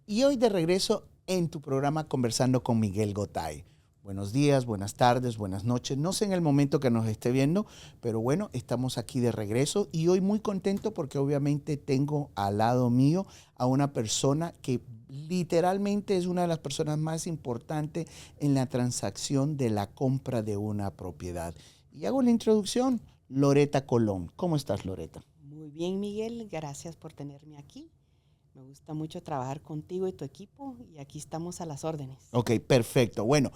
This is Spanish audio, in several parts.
Y hoy de regreso en tu programa Conversando con Miguel Gotay. Buenos días, buenas tardes, buenas noches. No sé en el momento que nos esté viendo, pero bueno, estamos aquí de regreso y hoy muy contento porque obviamente tengo al lado mío a una persona que literalmente es una de las personas más importantes en la transacción de la compra de una propiedad. Y hago la introducción, Loretta Colón. ¿Cómo estás, Loretta? Muy bien, Miguel. Gracias por tenerme aquí. Me gusta mucho trabajar contigo y tu equipo y aquí estamos a las órdenes. Ok, perfecto. Bueno,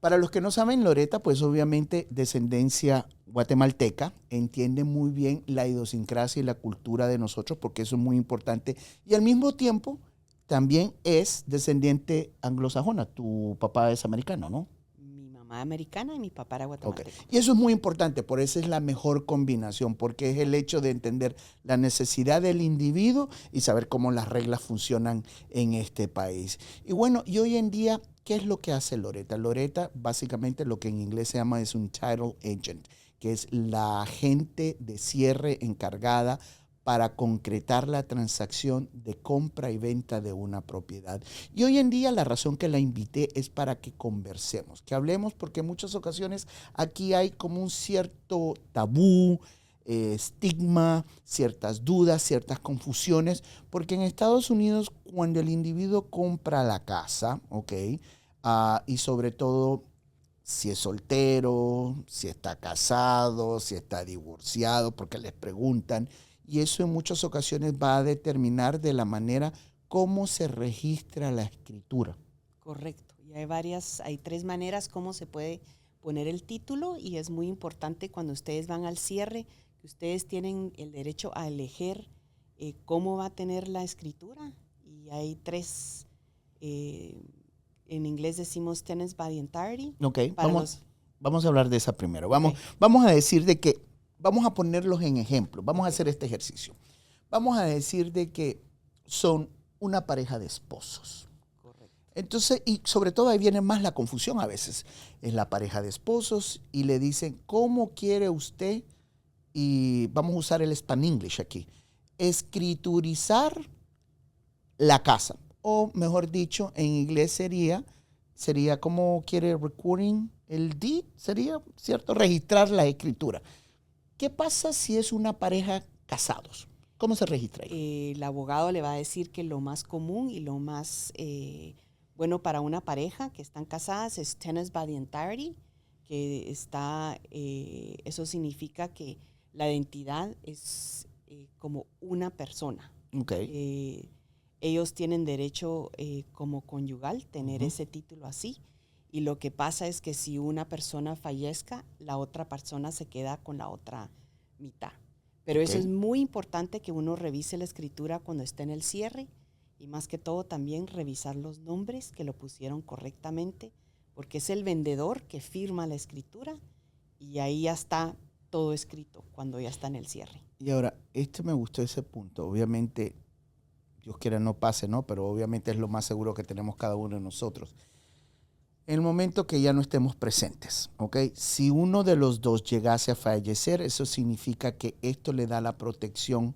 para los que no saben, Loretta, pues obviamente descendencia guatemalteca, entiende muy bien la idiosincrasia y la cultura de nosotros porque eso es muy importante. Y al mismo tiempo también es descendiente anglosajona. Tu papá es americano, ¿no? Mi mamá americana y mi papá era Okay. guatemalteco. Y eso es muy importante, por eso es la mejor combinación, porque es el hecho de entender la necesidad del individuo y saber cómo las reglas funcionan en este país. Y bueno, y hoy en día, ¿qué es lo que hace Loretta? Loretta, básicamente lo que en inglés se llama es un title agent, que es la agente de cierre encargada para concretar la transacción de compra y venta de una propiedad. Y hoy en día la razón que la invité es para que conversemos, que hablemos, porque en muchas ocasiones aquí hay como un cierto tabú, estigma, ciertas dudas, ciertas confusiones, porque en Estados Unidos cuando el individuo compra la casa, ¿ok? Y sobre todo si es soltero, si está casado, si está divorciado, porque les preguntan, y eso en muchas ocasiones va a determinar de la manera cómo se registra la escritura. Correcto. Y hay tres maneras cómo se puede poner el título y es muy importante cuando ustedes van al cierre, que ustedes tienen el derecho a elegir cómo va a tener la escritura. Y hay tres, en inglés decimos tenants by entirety. Ok, vamos a hablar de esa primero. Vamos a decir de que, vamos a ponerlos en ejemplo, vamos a hacer este ejercicio. Vamos a decir de que son una pareja de esposos. Correcto. Entonces, y sobre todo ahí viene más la confusión a veces. Es la pareja de esposos y le dicen, ¿cómo quiere usted? Y vamos a usar el Span English aquí. Escriturizar la casa. O mejor dicho, en inglés sería como quiere recording el deed, sería, ¿cierto? Registrar la escritura. ¿Qué pasa si es una pareja casados? ¿Cómo se registra ahí? El abogado le va a decir que lo más común y lo más bueno para una pareja que están casadas es tenants by the entirety, que eso significa que la identidad es como una persona. Okay. Ellos tienen derecho como conyugal tener ese título así. Y lo que pasa es que si una persona fallezca, la otra persona se queda con la otra mitad. Pero eso es muy importante que uno revise la escritura cuando esté en el cierre y más que todo también revisar los nombres que lo pusieron correctamente, porque es el vendedor que firma la escritura y ahí ya está todo escrito cuando ya está en el cierre. Y ahora, me gustó ese punto. Obviamente, Dios quiera no pase, ¿no? Pero obviamente es lo más seguro que tenemos cada uno de nosotros. En el momento que ya no estemos presentes, ¿ok? Si uno de los dos llegase a fallecer, eso significa que esto le da la protección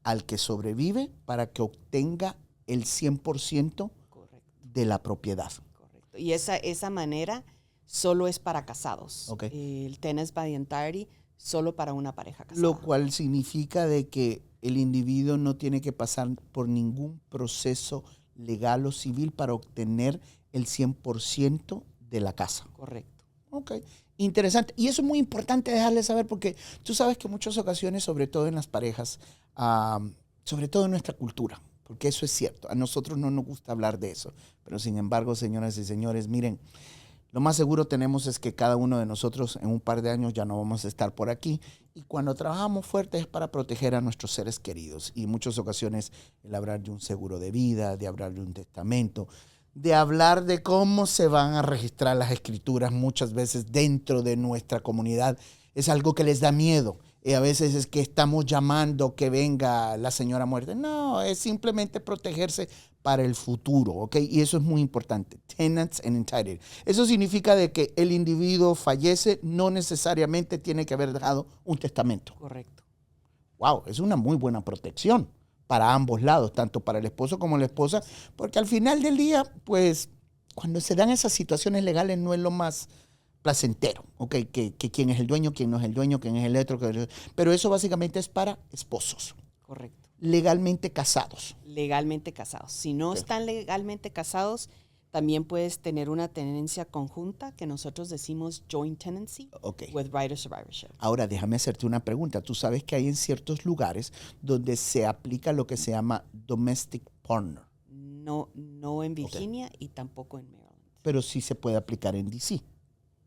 al que sobrevive para que obtenga el 100% Correcto. de la propiedad. Correcto. Y esa manera solo es para casados. Okay. El tenants by the entirety solo para una pareja casada. Lo cual significa de que el individuo no tiene que pasar por ningún proceso legal o civil para obtener el 100% de la casa. Correcto. Ok, interesante. Y eso es muy importante dejarle saber porque tú sabes que en muchas ocasiones, sobre todo en las parejas, sobre todo en nuestra cultura, porque eso es cierto, a nosotros no nos gusta hablar de eso, pero sin embargo, señoras y señores, miren, lo más seguro tenemos es que cada uno de nosotros en un par de años ya no vamos a estar por aquí. Y cuando trabajamos fuerte es para proteger a nuestros seres queridos. Y en muchas ocasiones el hablar de un seguro de vida, de hablar de un testamento, de hablar de cómo se van a registrar las escrituras muchas veces dentro de nuestra comunidad es algo que les da miedo. Y a veces es que estamos llamando que venga la señora muerte. No, es simplemente protegerse para el futuro, ¿ok? Y eso es muy importante. Tenants and entitled. Eso significa de que el individuo fallece, no necesariamente tiene que haber dejado un testamento. Correcto. Wow, es una muy buena protección para ambos lados, tanto para el esposo como la esposa, porque al final del día, pues, cuando se dan esas situaciones legales no es lo más placentero, ¿ok? Que quién es el dueño, quién no es el dueño, quién es el otro, pero eso básicamente es para esposos. Correcto. Legalmente casados. Legalmente casados. Si no están legalmente casados, también puedes tener una tenencia conjunta que nosotros decimos joint tenancy with right of survivorship. Ahora, déjame hacerte una pregunta. Tú sabes que hay en ciertos lugares donde se aplica lo que se llama domestic partner. No en Virginia y tampoco en Maryland. Pero sí se puede aplicar en D.C.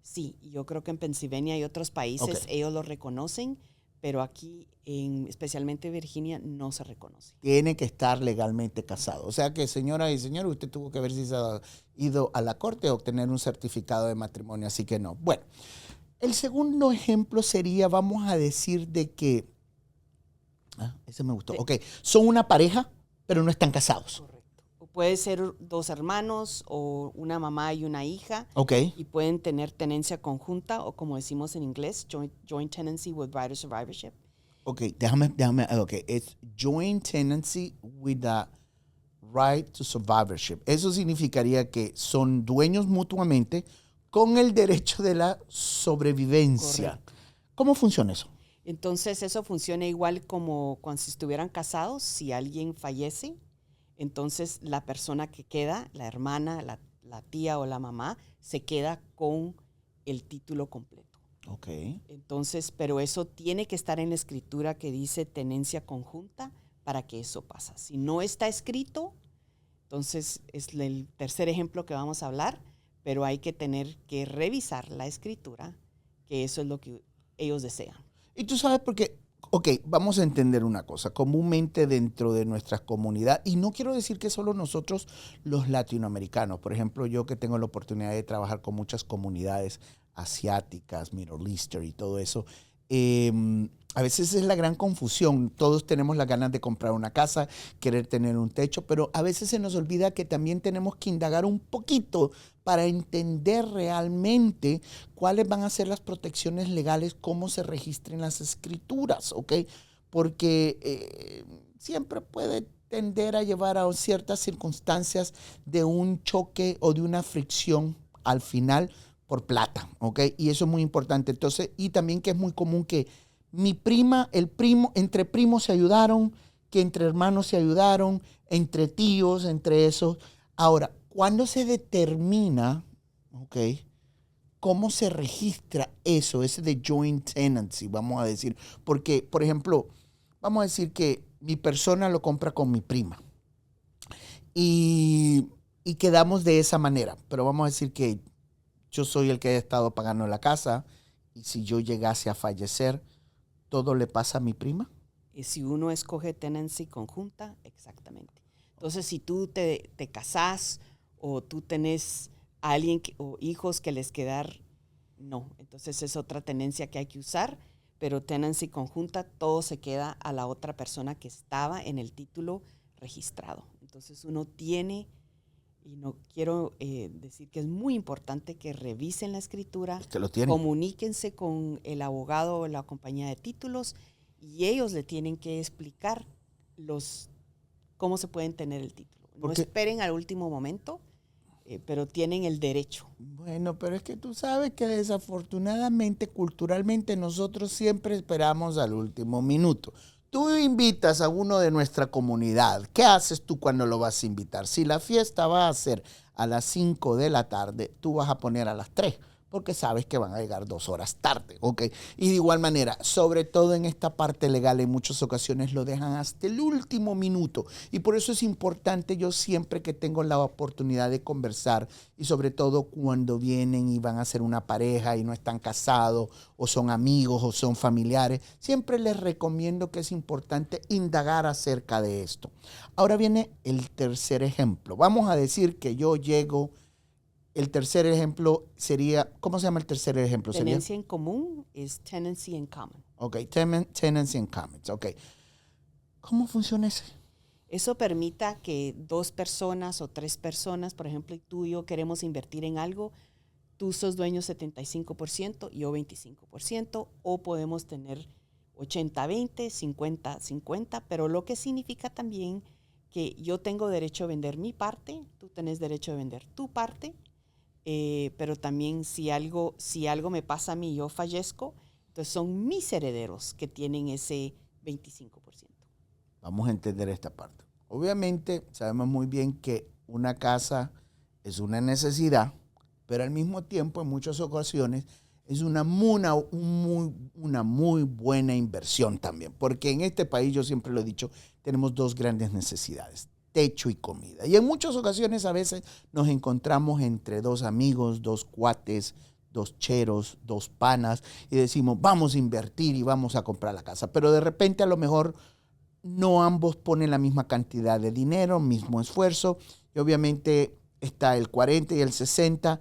Sí, yo creo que en Pennsylvania y otros países ellos lo reconocen, pero aquí, especialmente Virginia, no se reconoce. Tiene que estar legalmente casado. O sea que, señora y señor, usted tuvo que ver si se ha ido a la corte a obtener un certificado de matrimonio, así que no. Bueno, el segundo ejemplo sería, vamos a decir de que, ese me gustó, son una pareja, pero no están casados. Correcto. Puede ser dos hermanos o una mamá y una hija. Y pueden tener tenencia conjunta o como decimos en inglés, joint tenancy with right of survivorship. Déjame, it's joint tenancy with the right to survivorship. Eso significaría que son dueños mutuamente con el derecho de la sobrevivencia. Correcto. ¿Cómo funciona eso? Entonces eso funciona igual como cuando si estuvieran casados, si alguien fallece. Entonces, la persona que queda, la hermana, la tía o la mamá, se queda con el título completo. Entonces, pero eso tiene que estar en la escritura que dice tenencia conjunta para que eso pase. Si no está escrito, entonces es el tercer ejemplo que vamos a hablar, pero hay que tener que revisar la escritura, que eso es lo que ellos desean. Y tú sabes por qué. Vamos a entender una cosa. Comúnmente dentro de nuestras comunidades, y no quiero decir que solo nosotros los latinoamericanos, por ejemplo, yo que tengo la oportunidad de trabajar con muchas comunidades asiáticas, Middle Eastern y todo eso, a veces es la gran confusión. Todos tenemos las ganas de comprar una casa, querer tener un techo, pero a veces se nos olvida que también tenemos que indagar un poquito para entender realmente cuáles van a ser las protecciones legales, cómo se registren las escrituras, porque siempre puede tender a llevar a ciertas circunstancias de un choque o de una fricción al final por plata, y eso es muy importante. Entonces, y también que es muy común que mi prima, el primo, entre primos se ayudaron, que entre hermanos se ayudaron, entre tíos, entre esos. Ahora, ¿cuándo se determina, cómo se registra eso, ese de joint tenancy, vamos a decir? Porque, por ejemplo, vamos a decir que mi persona lo compra con mi prima y quedamos de esa manera, pero vamos a decir que yo soy el que ha estado pagando la casa y si yo llegase a fallecer, ¿todo le pasa a mi prima? Y si uno escoge tenancy conjunta, exactamente. Entonces, si tú te casás o tú tenés a alguien o hijos que les quedar, no. Entonces, es otra tenencia que hay que usar, pero tenancy conjunta, todo se queda a la otra persona que estaba en el título registrado. Entonces, uno tiene, y no quiero decir que es muy importante que revisen la escritura, comuníquense con el abogado o la compañía de títulos y ellos le tienen que explicar cómo se pueden tener el título. No esperen al último momento, pero tienen el derecho. Bueno, pero es que tú sabes que desafortunadamente, culturalmente, nosotros siempre esperamos al último minuto. Tú invitas a uno de nuestra comunidad. ¿Qué haces tú cuando lo vas a invitar? Si la fiesta va a ser a las 5 de la tarde, tú vas a poner a las 3, porque sabes que van a llegar 2 horas tarde, Y de igual manera, sobre todo en esta parte legal, en muchas ocasiones lo dejan hasta el último minuto. Y por eso es importante, yo siempre que tengo la oportunidad de conversar, y sobre todo cuando vienen y van a ser una pareja y no están casados, o son amigos, o son familiares, siempre les recomiendo que es importante indagar acerca de esto. Ahora viene el tercer ejemplo. Vamos a decir que yo llego. El tercer ejemplo sería, ¿cómo se llama el tercer ejemplo? Tenencia en común es tenancy in common. Tenancy in common. ¿Cómo funciona ese? Eso permita que 2 personas o 3 personas, por ejemplo, tú y yo queremos invertir en algo, tú sos dueño 75%, yo 25%, o podemos tener 80-20, 50-50, pero lo que significa también que yo tengo derecho a vender mi parte, tú tenés derecho a vender tu parte, pero también si algo me pasa a mí y yo fallezco, entonces son mis herederos que tienen ese 25%. Vamos a entender esta parte. Obviamente sabemos muy bien que una casa es una necesidad, pero al mismo tiempo en muchas ocasiones es una muy buena inversión también, porque en este país, yo siempre lo he dicho, tenemos dos grandes necesidades: techo y comida. Y en muchas ocasiones a veces nos encontramos entre dos amigos, dos cuates, dos cheros, dos panas, y decimos, vamos a invertir y vamos a comprar la casa. Pero de repente a lo mejor no ambos ponen la misma cantidad de dinero, mismo esfuerzo, y obviamente está el 40 y el 60.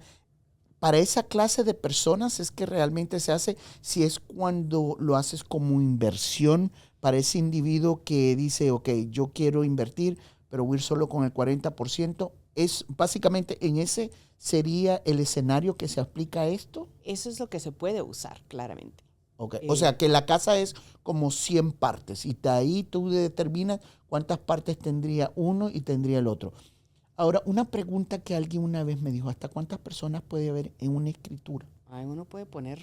Para esa clase de personas es que realmente se hace, si es cuando lo haces como inversión para ese individuo que dice, ok, yo quiero invertir, pero voy a ir solo con el 40%. Es básicamente en ese sería el escenario que se aplica a esto. Eso es lo que se puede usar, claramente. Okay. O sea, que la casa es como 100 partes y de ahí tú determinas cuántas partes tendría uno y tendría el otro. Ahora, una pregunta que alguien una vez me dijo, ¿hasta cuántas personas puede haber en una escritura? Uno puede poner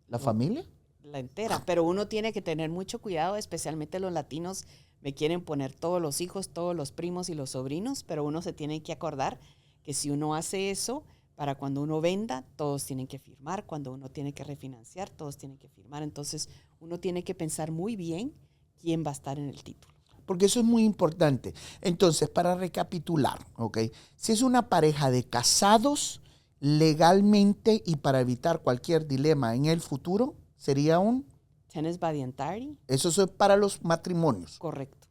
¿La familia? La entera, pero uno tiene que tener mucho cuidado, especialmente los latinos me quieren poner todos los hijos, todos los primos y los sobrinos, pero uno se tiene que acordar que si uno hace eso, para cuando uno venda, todos tienen que firmar, cuando uno tiene que refinanciar, todos tienen que firmar, entonces uno tiene que pensar muy bien quién va a estar en el título. Porque eso es muy importante. Entonces, para recapitular, ¿ok? Si es una pareja de casados, legalmente y para evitar cualquier dilema en el futuro, sería un... Tenants by the entirety. Eso es para los matrimonios. Correcto.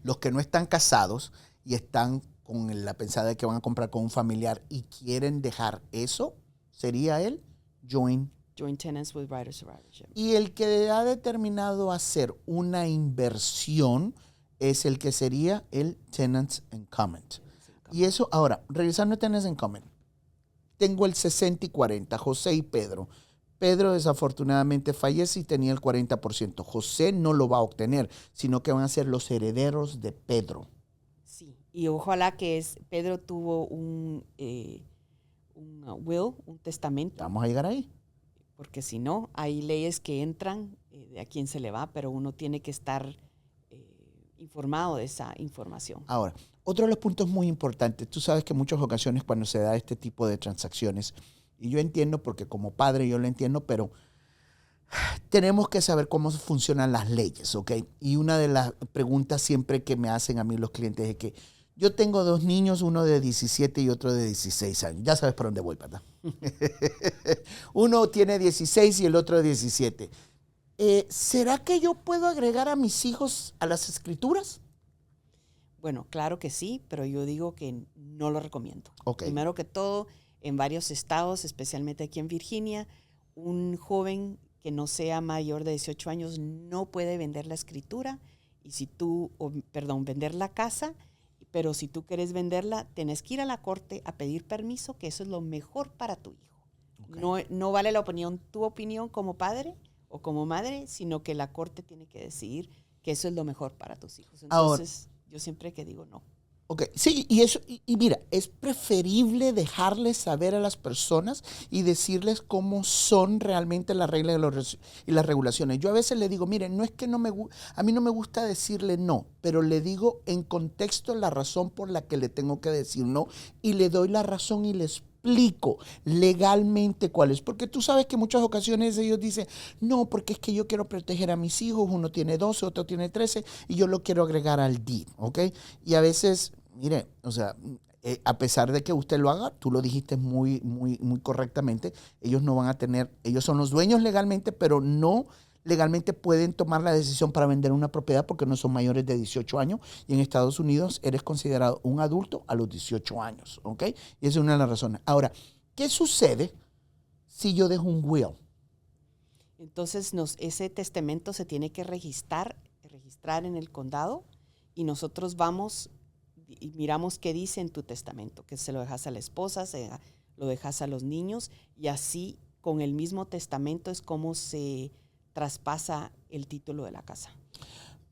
Los que no están casados y están con la pensada de que van a comprar con un familiar y quieren dejar eso, sería el joint Tenants with right of survivorship. Y el que ha determinado hacer una inversión es el que sería el tenants in common. Y eso, ahora, regresando a tenants in common, tengo el 60 y 40, José y Pedro. Pedro desafortunadamente fallece y tenía el 40%. José no lo va a obtener, sino que van a ser los herederos de Pedro. Sí, y ojalá que Pedro tuvo un will, un testamento. Vamos a llegar ahí. Porque si no, hay leyes que entran de a quién se le va, pero uno tiene que estar informado de esa información. Ahora, otro de los puntos muy importantes, tú sabes que en muchas ocasiones cuando se da este tipo de transacciones, y yo entiendo porque como padre yo lo entiendo, pero tenemos que saber cómo funcionan las leyes, ¿ok? Y una de las preguntas siempre que me hacen a mí los clientes es que yo tengo dos niños, uno de 17 y otro de 16 años. Ya sabes por dónde voy, ¿verdad? Uno tiene 16 y el otro 17. ¿Será que yo puedo agregar a mis hijos a las escrituras? Bueno, claro que sí, pero yo digo que no lo recomiendo. Okay. Primero que todo, en varios estados, especialmente aquí en Virginia, un joven que no sea mayor de 18 años no puede vender la escritura vender la casa. Pero si tú quieres venderla, tenés que ir a la corte a pedir permiso, que eso es lo mejor para tu hijo. Okay. No vale tu opinión como padre o como madre, sino que la corte tiene que decidir que eso es lo mejor para tus hijos. Entonces, yo siempre que digo no. Ok, sí, y mira, es preferible dejarles saber a las personas y decirles cómo son realmente las reglas y las regulaciones. Yo a veces le digo, miren, no es que a mí no me gusta decirle no, pero le digo en contexto la razón por la que le tengo que decir no y le doy la razón y le explico legalmente cuál es. Porque tú sabes que en muchas ocasiones ellos dicen, no, porque es que yo quiero proteger a mis hijos, uno tiene 12, otro tiene 13 y yo lo quiero agregar al deed, ¿ok? Y a veces... Mire, o sea, a pesar de que usted lo haga, tú lo dijiste muy correctamente, ellos no van a tener, ellos son los dueños legalmente, pero no legalmente pueden tomar la decisión para vender una propiedad porque no son mayores de 18 años y en Estados Unidos eres considerado un adulto a los 18 años, ¿ok? Y esa es una de las razones. Ahora, ¿qué sucede si yo dejo un will? Entonces, ese testamento se tiene que registrar en el condado y nosotros vamos... y miramos qué dice en tu testamento, que se lo dejas a la esposa, lo dejas a los niños y así con el mismo testamento es como se traspasa el título de la casa.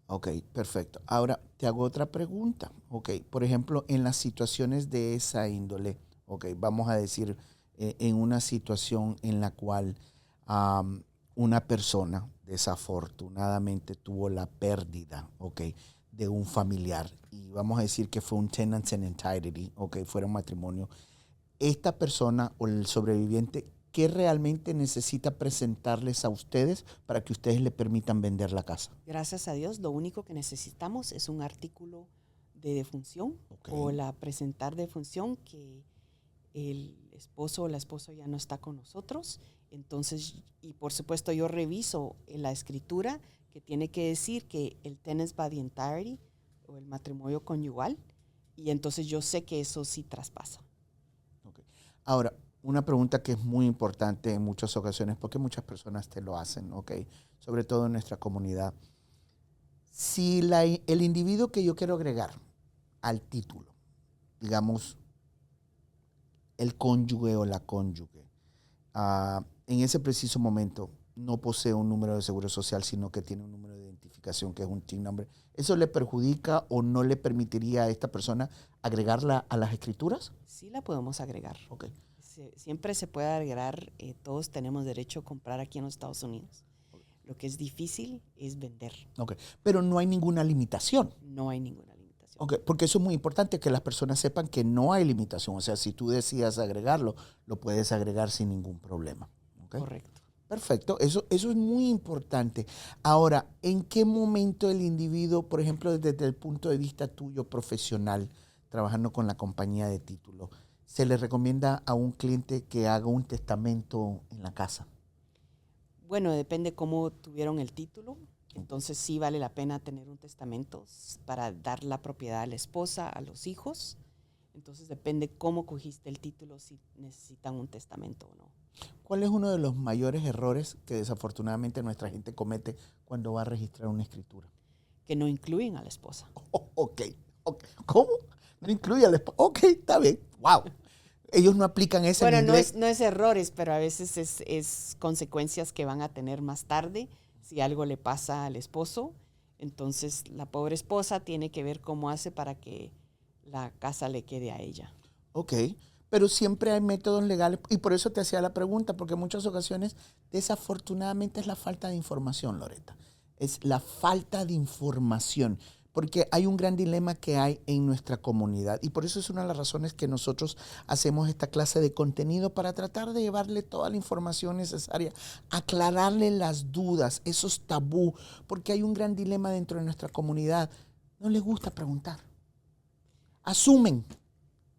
Ok, perfecto. Ahora te hago otra pregunta. Ok, por ejemplo, en las situaciones de esa índole, ok, vamos a decir, en una situación en la cual una persona desafortunadamente tuvo la pérdida, ok, de un familiar, y vamos a decir que fue un tenants in entirety, ok, fuera un matrimonio, esta persona o el sobreviviente, ¿qué realmente necesita presentarles a ustedes para que ustedes le permitan vender la casa? Gracias a Dios, lo único que necesitamos es un artículo de defunción Ok. o la presentar defunción que el esposo o la esposa ya no está con nosotros. Entonces, y por supuesto yo reviso la escritura que tiene que decir que el tenants by the entirety o el matrimonio conyugal, y entonces yo sé que eso sí traspasa. Okay. Ahora, una pregunta que es muy importante en muchas ocasiones, porque muchas personas te lo hacen, ¿ok? Sobre todo en nuestra comunidad. Si el individuo que yo quiero agregar al título, digamos, el cónyuge o la cónyuge, en ese preciso momento no posee un número de seguro social, sino que tiene un número de identificación que es un TIN number, ¿eso le perjudica o no le permitiría a esta persona agregarla a las escrituras? Sí la podemos agregar. Okay. Siempre se puede agregar, todos tenemos derecho a comprar aquí en los Estados Unidos. Lo que es difícil es vender. Okay. Pero no hay ninguna limitación. No hay ninguna limitación. Okay. Porque eso es muy importante, que las personas sepan que no hay limitación. O sea, si tú decidas agregarlo, lo puedes agregar sin ningún problema. Okay. Correcto. Perfecto, eso es muy importante. Ahora, ¿en qué momento el individuo, por ejemplo, desde el punto de vista tuyo profesional, trabajando con la compañía de títulos, se le recomienda a un cliente que haga un testamento en la casa? Bueno, depende cómo tuvieron el título. Entonces sí vale la pena tener un testamento para dar la propiedad a la esposa, a los hijos. Entonces depende cómo cogiste el título, si necesitan un testamento o no. ¿Cuál es uno de los mayores errores que desafortunadamente nuestra gente comete cuando va a registrar una escritura? Que no incluyen a la esposa. Ok. ¿Cómo? No incluye a la esposa. Ok, está bien. Wow. Ellos no aplican eso en Bueno, inglés. no es errores, pero a veces es consecuencias que van a tener más tarde si algo le pasa al esposo. Entonces la pobre esposa tiene que ver cómo hace para que la casa le quede a ella. Ok, pero siempre hay métodos legales y por eso te hacía la pregunta, porque en muchas ocasiones desafortunadamente es la falta de información, Loretta. Es la falta de información, porque hay un gran dilema que hay en nuestra comunidad y por eso es una de las razones que nosotros hacemos esta clase de contenido, para tratar de llevarle toda la información necesaria, aclararle las dudas, esos tabú, porque hay un gran dilema dentro de nuestra comunidad. No les gusta preguntar. Asumen.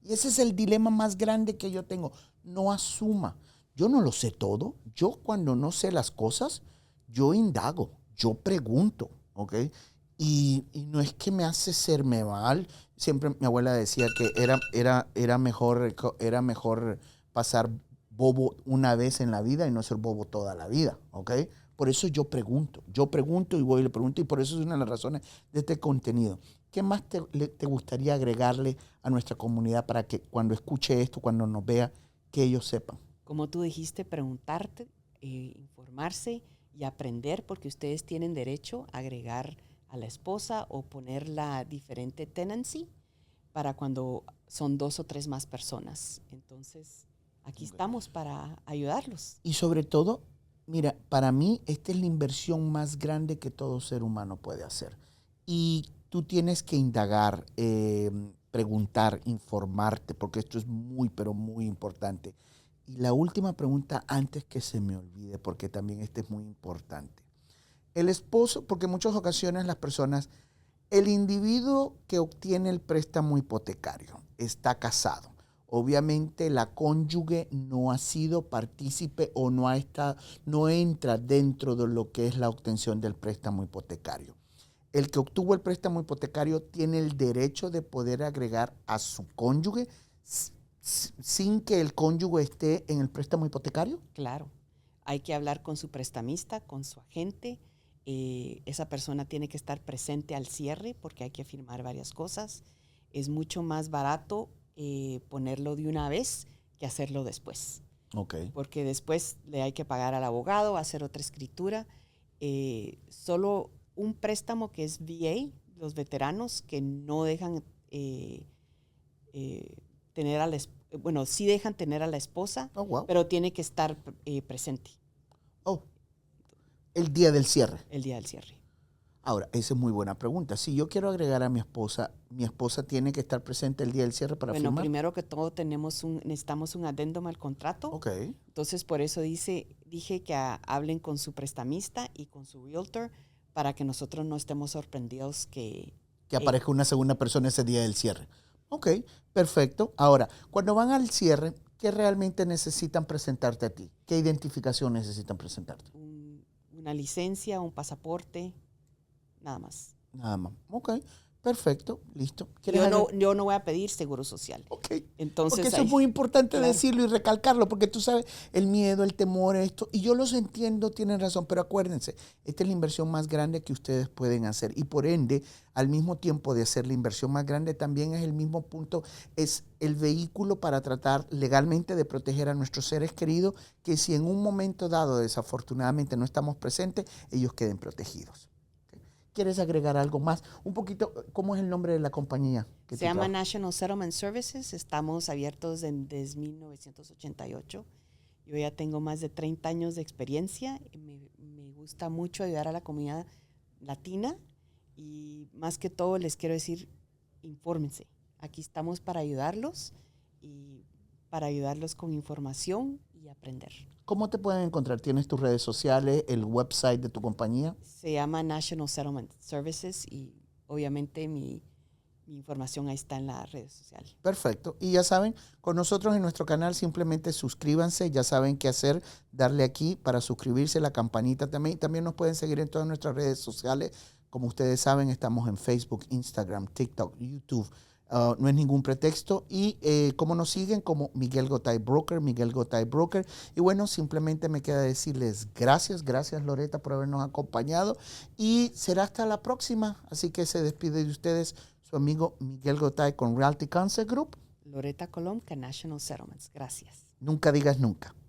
Y ese es el dilema más grande que yo tengo. No asuma. Yo no lo sé todo. Yo cuando no sé las cosas, yo indago, yo pregunto, ¿ok? Y no es que me hace serme mal. Siempre mi abuela decía que era mejor pasar bobo una vez en la vida y no ser bobo toda la vida, ¿ok? Por eso yo pregunto y voy y le pregunto, y por eso es una de las razones de este contenido. ¿Qué más te gustaría agregarle a nuestra comunidad para que cuando escuche esto, cuando nos vea, que ellos sepan? Como tú dijiste, preguntarte, informarse y aprender, porque ustedes tienen derecho a agregar a la esposa o poner la diferente tenancy para cuando son 2 o 3 más personas. Entonces, aquí estamos para ayudarlos. Y sobre todo, mira, para mí esta es la inversión más grande que todo ser humano puede hacer. Y tú tienes que indagar, preguntar, informarte, porque esto es muy, pero muy importante. Y la última pregunta, antes que se me olvide, porque también este es muy importante. El esposo, porque en muchas ocasiones las personas, el individuo que obtiene el préstamo hipotecario está casado. Obviamente la cónyuge no ha sido partícipe o no entra dentro de lo que es la obtención del préstamo hipotecario. El que obtuvo el préstamo hipotecario tiene el derecho de poder agregar a su cónyuge sin que el cónyuge esté en el préstamo hipotecario. Claro, hay que hablar con su prestamista, con su agente. Esa persona tiene que estar presente al cierre porque hay que firmar varias cosas. Es mucho más barato ponerlo de una vez que hacerlo después. Okay. Porque después le hay que pagar al abogado, hacer otra escritura. solo un préstamo que es VA, los veteranos que no dejan tener a la bueno, sí dejan tener a la esposa, Oh, wow. pero tiene que estar presente Oh, el día del cierre. el día del cierre. Ahora, esa es muy buena pregunta. Si yo quiero agregar a mi esposa tiene que estar presente el día del cierre para Bueno, firmar. primero que todo necesitamos un adendum al contrato. Ok. Entonces, por eso dije que hablen con su prestamista y con su realtor para que nosotros no estemos sorprendidos que aparezca una segunda persona ese día del cierre. Ok, perfecto. Ahora, cuando van al cierre, ¿qué realmente necesitan presentarte a ti? ¿Qué identificación necesitan presentarte? una licencia, un pasaporte, nada más. Nada más. Ok, perfecto, listo. Yo no voy a pedir seguro social. Ok. Entonces, porque eso es muy importante claro. decirlo y recalcarlo, porque tú sabes, el miedo, el temor, esto, y yo los entiendo, tienen razón, pero acuérdense, esta es la inversión más grande que ustedes pueden hacer y por ende, al mismo tiempo de hacer la inversión más grande, también es el mismo punto, es el vehículo para tratar legalmente de proteger a nuestros seres queridos, que si en un momento dado desafortunadamente no estamos presentes, ellos queden protegidos. ¿Quieres agregar algo más? Un poquito, ¿cómo es el nombre de la compañía? Se llama National Settlement Services. Estamos abiertos desde 1988. Yo ya tengo más de 30 años de experiencia. Me gusta mucho ayudar a la comunidad latina y más que todo les quiero decir, infórmense. Aquí estamos para ayudarlos y para ayudarlos con información y aprender. ¿Cómo te pueden encontrar? ¿Tienes tus redes sociales, el website de tu compañía? Se llama National Settlement Services y obviamente mi información ahí está en las redes sociales. Perfecto. Y ya saben, con nosotros en nuestro canal simplemente suscríbanse, ya saben qué hacer, darle aquí para suscribirse, la campanita también. También nos pueden seguir en todas nuestras redes sociales. Como ustedes saben, estamos en Facebook, Instagram, TikTok, YouTube. No es ningún pretexto. Y como nos siguen, como Miguel Gotay Broker, Miguel Gotay Broker. Y bueno, simplemente me queda decirles gracias Loreta por habernos acompañado. Y será hasta la próxima. Así que se despide de ustedes su amigo Miguel Gotay con Realty Counsel Group. Loreta Colom, National Settlements. Gracias. Nunca digas nunca.